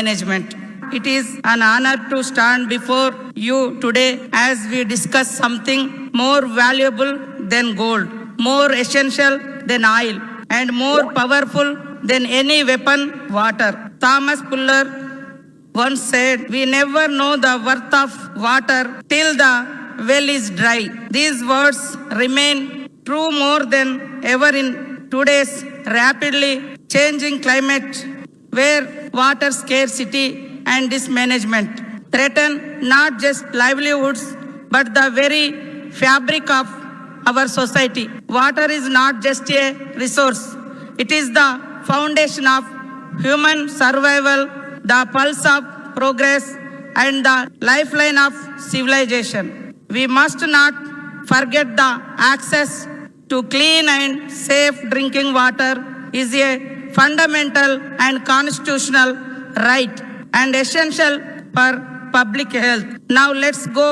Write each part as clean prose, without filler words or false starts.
management. It is an honor to stand before you today as we discuss something more valuable than gold, more essential than oil, and more powerful than any weapon, water. Thomas Fuller once said, "We never know the worth of water till the well is dry." These words remain true more than ever in today's rapidly changing climate, where water scarcity and mismanagement threaten not just livelihoods but the very fabric of our society. Water is not just a resource, it is the foundation of human survival, the pulse of progress, and the lifeline of civilization. We must not forget the access to clean and safe drinking water is a fundamental and constitutional right and essential for public health. Now let's go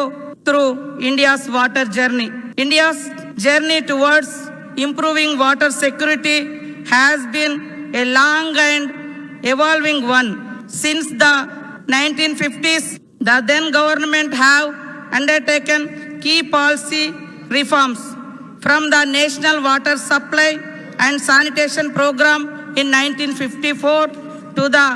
through India's water journey. India's journey towards improving water security has been a long and evolving one. Since the 1950s, the then government have undertaken key policy reforms, from the National Water Supply and Sanitation Program in 1954 to the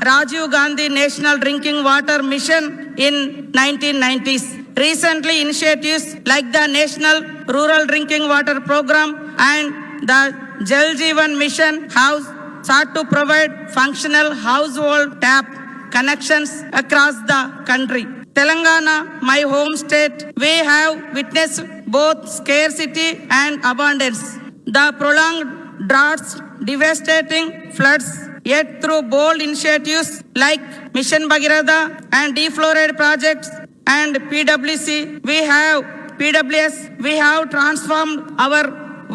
Rajiv Gandhi National Drinking Water Mission in 1990s. Recently, initiatives like the National Rural Drinking Water Program and the Jal Jeevan Mission have sought to provide functional household tap connections across the country. Telangana, my home state, we have witnessed both scarcity and abundance. The prolonged droughts, devastating floods, yet through bold initiatives like Mission Bhagirath and defluoride projects and PWS, we have transformed our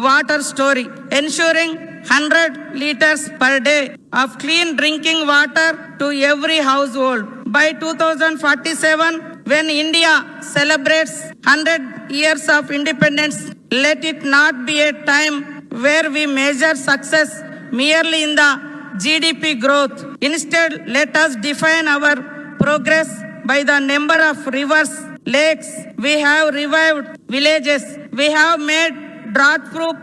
water story, ensuring 100 liters per day of clean drinking water to every household. By 2047, when India celebrates 100 years of independence, let it not be a time where we measure success merely in the GDP growth. Instead, let us define our progress by the number of rivers, lakes we have revived, villages we have made drought-proof,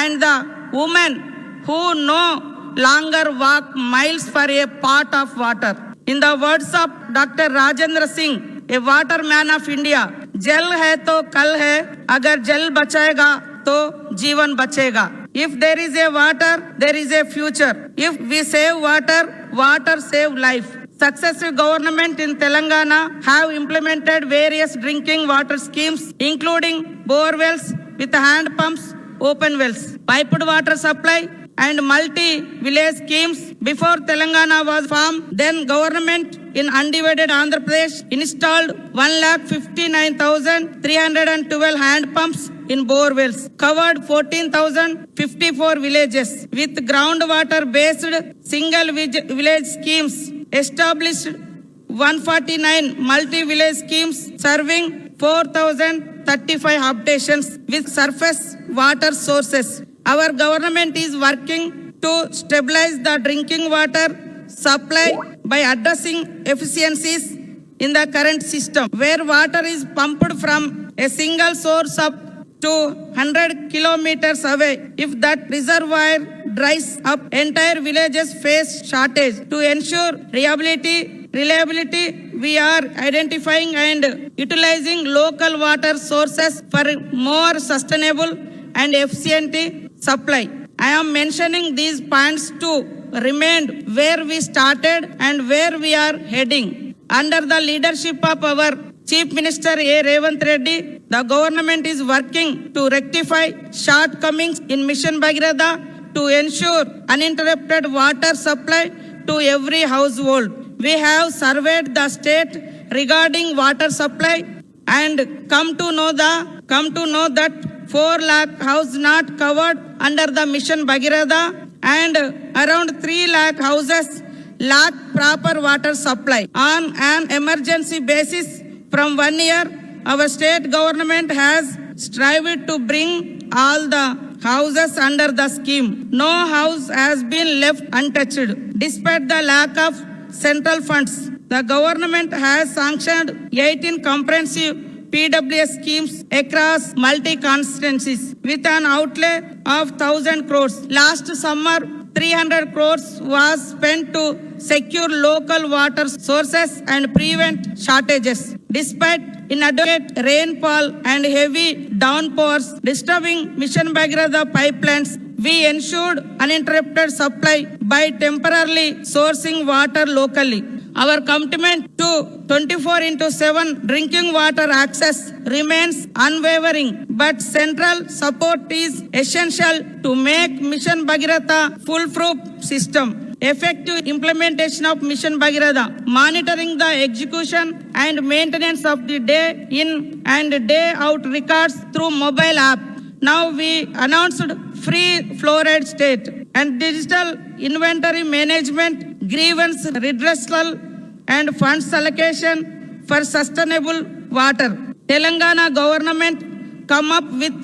and the women who no longer walk miles for a pot of water. In the words of Dr. Rajendra Singh, a waterman of India, "Jal hai to kal hai, agar jal bachayega to jeevan bachega." If there is a water, there is a future. If we save water, water save life. Successive government in Telangana have implemented various drinking water schemes, including bore wells with hand pumps, open wells, piped water supply, and multi-village schemes. Before Telangana was formed, then government in undivided Andhra Pradesh installed 1,59,312 hand pumps in bore wells, covered 14,054 villages with groundwater-based single village schemes, established 149 multi-village schemes serving 4,035 habitations with surface water sources. Our government is working to stabilize the drinking water supply by addressing efficiencies in the current system, where water is pumped from a single source up to 100 kilometers away. If that reservoir dries up, entire villages face shortage. To ensure reliability, we are identifying and utilizing local water sources for more sustainable and efficient supply. I am mentioning these points to remind where we started and where we are heading. Under the leadership of our Chief Minister A. Revanth Reddy, the government is working to rectify shortcomings in Mission Bhagirath to ensure uninterrupted water supply to every household. We have surveyed the state regarding water supply and come to know that 4 lakh houses not covered under the Mission Bhagirath and around 3 lakh houses lack proper water supply. On an emergency basis, from 1 year, our state government has strived to bring all the houses under the scheme. No house has been left untouched. Despite the lack of central funds. The government has sanctioned 18 comprehensive PWS schemes across multi-constituencies with an outlay of 1,000 crores. Last summer, 300 crores was spent to secure local water sources and prevent shortages. Despite inadequate rainfall and heavy downpours disturbing Mission Bhagirath pipelines, we ensured uninterrupted supply by temporarily sourcing water locally. Our commitment to 24/7 drinking water access remains unwavering, but central support is essential to make Mission Bhagirath foolproof system. Effective implementation of Mission Bhagirath, monitoring the execution and maintenance of the day in and day out records through mobile app. Now we announced free fluoride state and digital inventory management, grievance redressal and funds allocation for sustainable water. Telangana government come up with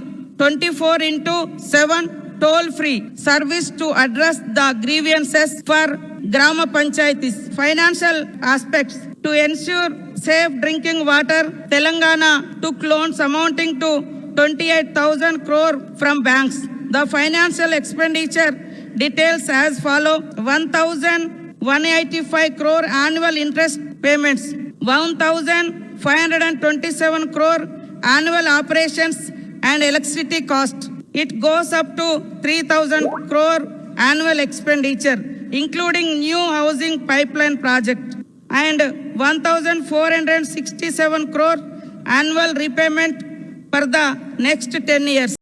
24/7 toll-free service to address the grievances for Grama Panchayatis. Financial aspects to ensure safe drinking water, Telangana took loans amounting to 28,000 crore from banks. The financial expenditure details as follow: 1,185 crore annual interest payments, 1,527 crore annual operations and electricity cost. It goes up to 3,000 crore annual expenditure, including new housing pipeline project, and 1,467 crore annual repayment for the next 10 years.